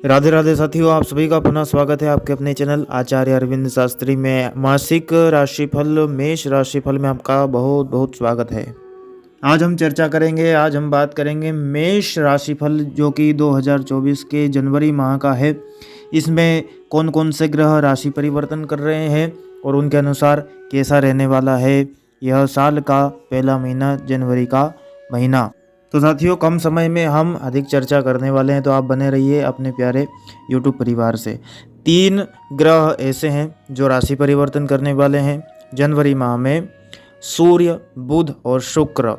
राधे राधे साथियों, आप सभी का पुनः स्वागत है आपके अपने चैनल आचार्य अरविंद शास्त्री में। मासिक राशिफल मेष राशिफल में आपका बहुत बहुत स्वागत है। आज हम चर्चा करेंगे, आज हम बात करेंगे मेष राशिफल जो कि 2024 के जनवरी माह का है। इसमें कौन कौन से ग्रह राशि परिवर्तन कर रहे हैं और उनके अनुसार कैसा रहने वाला है यह साल का पहला महीना, जनवरी का महीना। तो साथियों, कम समय में हम अधिक चर्चा करने वाले हैं, तो आप बने रहिए अपने प्यारे YouTube परिवार से। 3 ग्रह ऐसे हैं जो राशि परिवर्तन करने वाले हैं जनवरी माह में। सूर्य, बुध और शुक्र,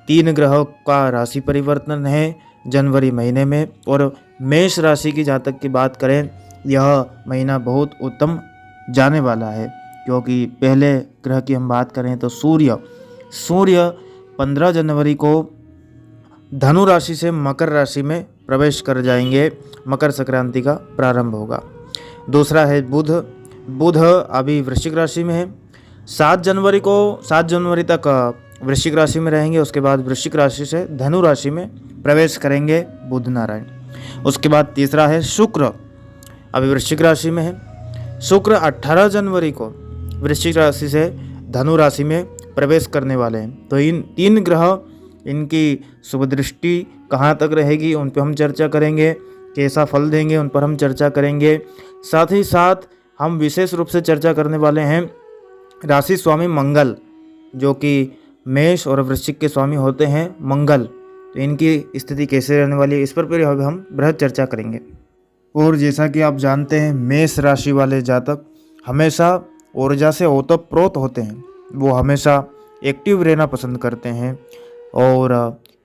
3 ग्रहों का राशि परिवर्तन है जनवरी महीने में। और मेष राशि की जहाँ तक की बात करें, यह महीना बहुत उत्तम जाने वाला है, क्योंकि पहले ग्रह की हम बात करें तो सूर्य 15 जनवरी को धनु राशि से मकर राशि में प्रवेश कर जाएंगे। मकर संक्रांति का प्रारंभ होगा। दूसरा है बुध अभी वृश्चिक राशि में है। 7 जनवरी तक वृश्चिक राशि में रहेंगे। उसके बाद वृश्चिक राशि से धनु राशि में प्रवेश करेंगे बुध नारायण। उसके बाद तीसरा है शुक्र, अभी वृश्चिक राशि में है। शुक्र 18 जनवरी को वृश्चिक राशि से धनु राशि में प्रवेश करने वाले हैं। तो इन 3 ग्रह, इनकी शुभ दृष्टि कहाँ तक रहेगी उन पर हम चर्चा करेंगे, कैसा फल देंगे उन पर हम चर्चा करेंगे। साथ ही साथ हम विशेष रूप से चर्चा करने वाले हैं राशि स्वामी मंगल, जो कि मेष और वृश्चिक के स्वामी होते हैं मंगल। तो इनकी स्थिति कैसे रहने वाली है इस पर फिर हम बृहद चर्चा करेंगे। और जैसा कि आप जानते हैं, मेष राशि वाले जातक हमेशा ऊर्जा से ओतप्रोत होते हैं। वो हमेशा एक्टिव रहना पसंद करते हैं। और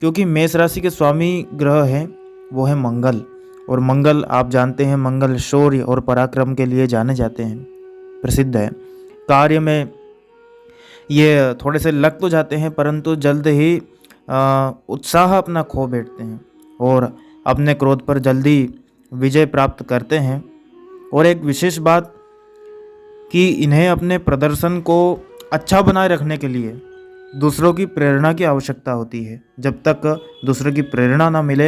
क्योंकि मेष राशि के स्वामी ग्रह हैं वो है मंगल, और मंगल आप जानते हैं, मंगल शौर्य और पराक्रम के लिए जाने जाते हैं, प्रसिद्ध है। कार्य में ये थोड़े से लग तो जाते हैं, परंतु जल्द ही उत्साह अपना खो बैठते हैं और अपने क्रोध पर जल्दी विजय प्राप्त करते हैं। और एक विशेष बात कि इन्हें अपने प्रदर्शन को अच्छा बनाए रखने के लिए दूसरों की प्रेरणा की आवश्यकता होती है। जब तक दूसरों की प्रेरणा ना मिले,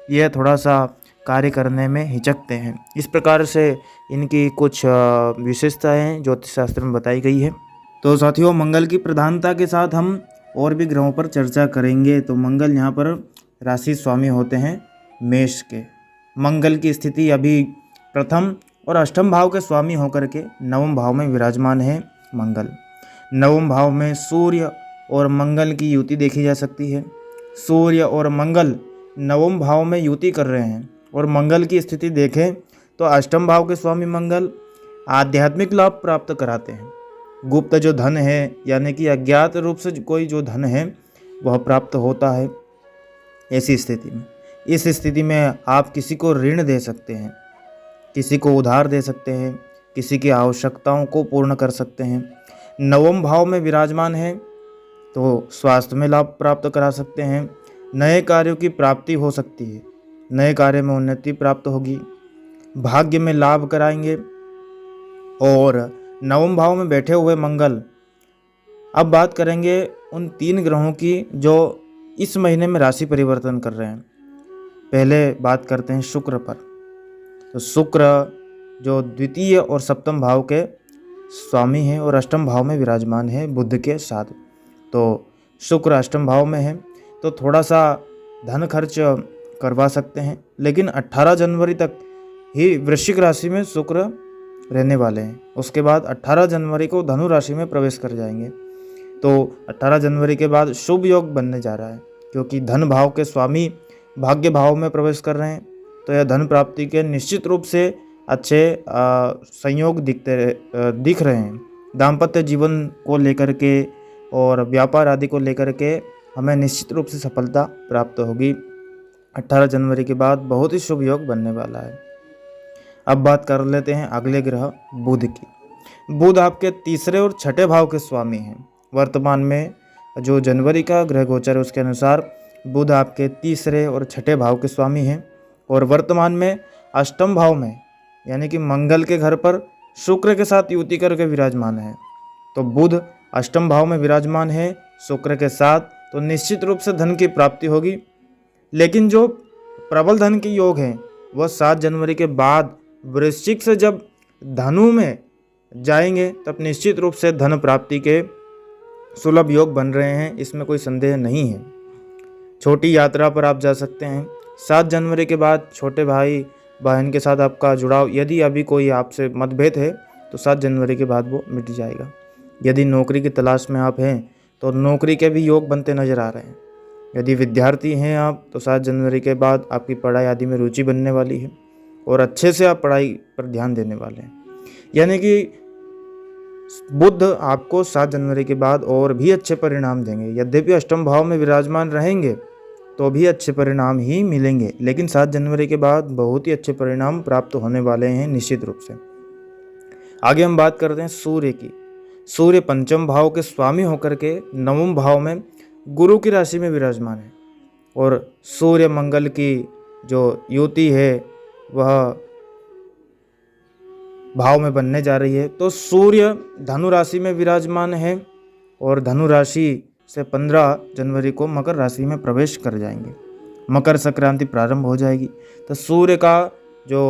यह थोड़ा सा कार्य करने में हिचकते हैं। इस प्रकार से इनकी कुछ विशेषताएं ज्योतिष शास्त्र में बताई गई है। तो साथियों, मंगल की प्रधानता के साथ हम और भी ग्रहों पर चर्चा करेंगे। तो मंगल यहाँ पर राशि स्वामी होते हैं मेष के। मंगल की स्थिति अभी प्रथम और अष्टम भाव के स्वामी होकर के नवम भाव में विराजमान है मंगल। नवम भाव में सूर्य और मंगल की युति देखी जा सकती है। सूर्य और मंगल नवम भाव में युति कर रहे हैं। और मंगल की स्थिति देखें तो अष्टम भाव के स्वामी मंगल आध्यात्मिक लाभ प्राप्त कराते हैं। गुप्त जो धन है, यानी कि अज्ञात रूप से कोई जो धन है वह प्राप्त होता है। ऐसी स्थिति में, इस स्थिति में आप किसी को ऋण दे सकते हैं, किसी को उधार दे सकते हैं, किसी की आवश्यकताओं को पूर्ण कर सकते हैं। नवम भाव में विराजमान है तो स्वास्थ्य में लाभ प्राप्त करा सकते हैं। नए कार्यों की प्राप्ति हो सकती है, नए कार्य में उन्नति प्राप्त होगी, भाग्य में लाभ कराएंगे। और नवम भाव में बैठे हुए मंगल, अब बात करेंगे उन 3 ग्रहों की जो इस महीने में राशि परिवर्तन कर रहे हैं। पहले बात करते हैं शुक्र पर। तो शुक्र जो द्वितीय और सप्तम भाव के स्वामी हैं और अष्टम भाव में विराजमान है बुध के साथ। तो शुक्र अष्टम भाव में है तो थोड़ा सा धन खर्च करवा सकते हैं, लेकिन 18 जनवरी तक ही वृश्चिक राशि में शुक्र रहने वाले हैं। उसके बाद 18 जनवरी को धनु राशि में प्रवेश कर जाएंगे। तो 18 जनवरी के बाद शुभ योग बनने जा रहा है, क्योंकि धन भाव के स्वामी भाग्य भाव में प्रवेश कर रहे हैं। तो यह धन प्राप्ति के निश्चित रूप से अच्छे संयोग दिख रहे हैं। दाम्पत्य जीवन को लेकर के और व्यापार आदि को लेकर के हमें निश्चित रूप से सफलता प्राप्त होगी। 18 जनवरी के बाद बहुत ही शुभ योग बनने वाला है। अब बात कर लेते हैं अगले ग्रह बुध की। बुध आपके तीसरे और छठे भाव के स्वामी हैं। वर्तमान में जो जनवरी का ग्रह गोचर है उसके अनुसार बुध आपके तीसरे और छठे भाव के स्वामी हैं। और वर्तमान में अष्टम भाव में, यानी कि मंगल के घर पर शुक्र के साथ युति करके विराजमान है। तो बुध अष्टम भाव में विराजमान है शुक्र के साथ, तो निश्चित रूप से धन की प्राप्ति होगी। लेकिन जो प्रबल धन के योग हैं वह 7 जनवरी के बाद वृश्चिक से जब धनु में जाएंगे तब निश्चित रूप से धन प्राप्ति के सुलभ योग बन रहे हैं, इसमें कोई संदेह नहीं है। छोटी यात्रा पर आप जा सकते हैं। 7 जनवरी के बाद छोटे भाई बहन के साथ आपका जुड़ाव, यदि अभी कोई आपसे मतभेद है तो 7 जनवरी के बाद वो मिट जाएगा। यदि नौकरी की तलाश में आप हैं तो नौकरी के भी योग बनते नजर आ रहे हैं। यदि विद्यार्थी हैं आप तो 7 जनवरी के बाद आपकी पढ़ाई आदि में रुचि बनने वाली है और अच्छे से आप पढ़ाई पर ध्यान देने वाले हैं। यानी कि बुध आपको 7 जनवरी के बाद और भी अच्छे परिणाम देंगे। यद्यपि अष्टम भाव में विराजमान रहेंगे तो भी अच्छे परिणाम ही मिलेंगे, लेकिन 7 जनवरी के बाद बहुत ही अच्छे परिणाम प्राप्त होने वाले हैं निश्चित रूप से। आगे हम बात करते हैं सूर्य की। सूर्य पंचम भाव के स्वामी होकर के नवम भाव में गुरु की राशि में विराजमान है और सूर्य मंगल की जो युति है वह भाव में बनने जा रही है। तो सूर्य धनु राशि में विराजमान है और धनु राशि से 15 जनवरी को मकर राशि में प्रवेश कर जाएंगे। मकर संक्रांति प्रारंभ हो जाएगी। तो सूर्य का जो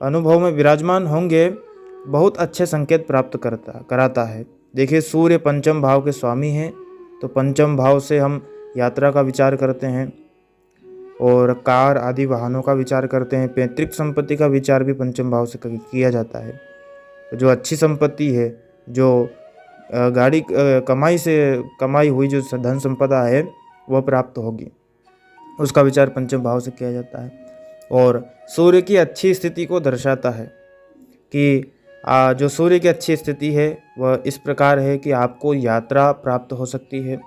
अनुभव में विराजमान होंगे बहुत अच्छे संकेत प्राप्त कराता है। देखिए सूर्य पंचम भाव के स्वामी हैं, तो पंचम भाव से हम यात्रा का विचार करते हैं और कार आदि वाहनों का विचार करते हैं। पैतृक संपत्ति का विचार भी पंचम भाव से किया जाता है। तो जो अच्छी संपत्ति है, जो गाड़ी कमाई हुई जो धन संपदा है वह प्राप्त होगी, उसका विचार पंचम भाव से किया जाता है। और सूर्य की अच्छी स्थिति को दर्शाता है कि जो सूर्य की अच्छी स्थिति है वह इस प्रकार है कि आपको यात्रा प्राप्त हो सकती है,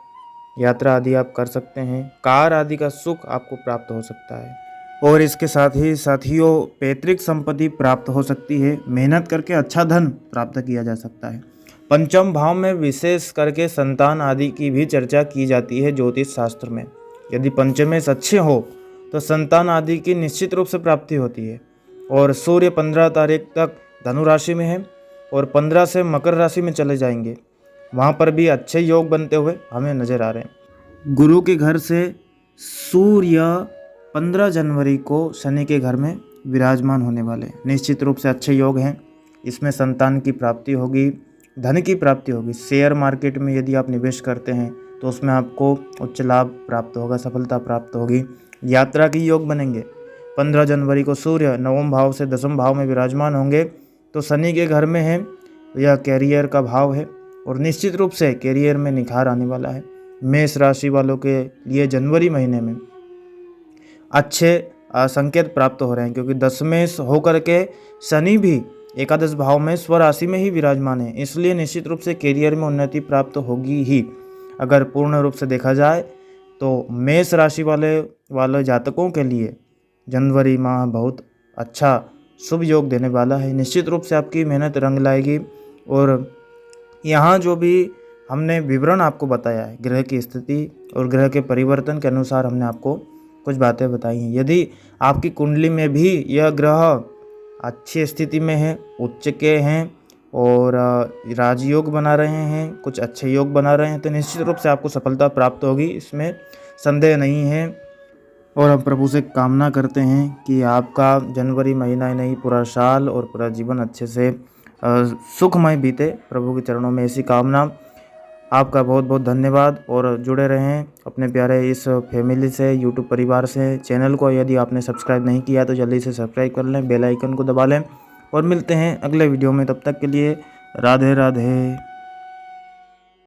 यात्रा आदि आप कर सकते हैं, कार आदि का सुख आपको प्राप्त हो सकता है और इसके साथ ही साथियों पैतृक संपत्ति प्राप्त हो सकती है। मेहनत करके अच्छा धन प्राप्त किया जा सकता है। पंचम भाव में विशेष करके संतान आदि की भी चर्चा की जाती है ज्योतिष शास्त्र में। यदि पंचमेश अच्छे हो तो संतान आदि की निश्चित रूप से प्राप्ति होती है। और सूर्य 15 तारीख तक धनु राशि में है और 15 से मकर राशि में चले जाएंगे, वहाँ पर भी अच्छे योग बनते हुए हमें नजर आ रहे हैं। गुरु के घर से सूर्य 15 जनवरी को शनि के घर में विराजमान होने वाले, निश्चित रूप से अच्छे योग हैं। इसमें संतान की प्राप्ति होगी, धन की प्राप्ति होगी। शेयर मार्केट में यदि आप निवेश करते हैं तो उसमें आपको उच्च लाभ प्राप्त होगा, सफलता प्राप्त होगी। यात्रा के योग बनेंगे। 15 जनवरी को सूर्य नवम भाव से दसम भाव में विराजमान होंगे, तो शनि के घर में है, यह कैरियर का भाव है और निश्चित रूप से कैरियर में निखार आने वाला है। मेष राशि वालों के लिए जनवरी महीने में अच्छे संकेत प्राप्त हो रहे हैं, क्योंकि दशमेश होकर के शनि भी एकादश भाव में स्वराशि में ही विराजमान है, इसलिए निश्चित रूप से कैरियर में उन्नति प्राप्त होगी ही। अगर पूर्ण रूप से देखा जाए तो मेष राशि वाले जातकों के लिए जनवरी माह बहुत अच्छा शुभ योग देने वाला है। निश्चित रूप से आपकी मेहनत रंग लाएगी। और यहाँ जो भी हमने विवरण आपको बताया है ग्रह की स्थिति और ग्रह के परिवर्तन के अनुसार हमने आपको कुछ बातें बताई हैं। यदि आपकी कुंडली में भी यह ग्रह अच्छी स्थिति में है, उच्च के हैं और राजयोग बना रहे हैं, कुछ अच्छे योग बना रहे हैं, तो निश्चित रूप से आपको सफलता प्राप्त होगी, इसमें संदेह नहीं है। और हम प्रभु से कामना करते हैं कि आपका जनवरी महीना ही नहीं पूरा साल और पूरा जीवन अच्छे से सुखमय बीते। प्रभु के चरणों में ऐसी कामना। आपका बहुत बहुत धन्यवाद और जुड़े रहें अपने प्यारे इस फैमिली से, यूट्यूब परिवार से। चैनल को यदि आपने सब्सक्राइब नहीं किया तो जल्दी से सब्सक्राइब कर लें, बेल आइकन को दबा लें और मिलते हैं अगले वीडियो में। तब तक के लिए राधे राधे।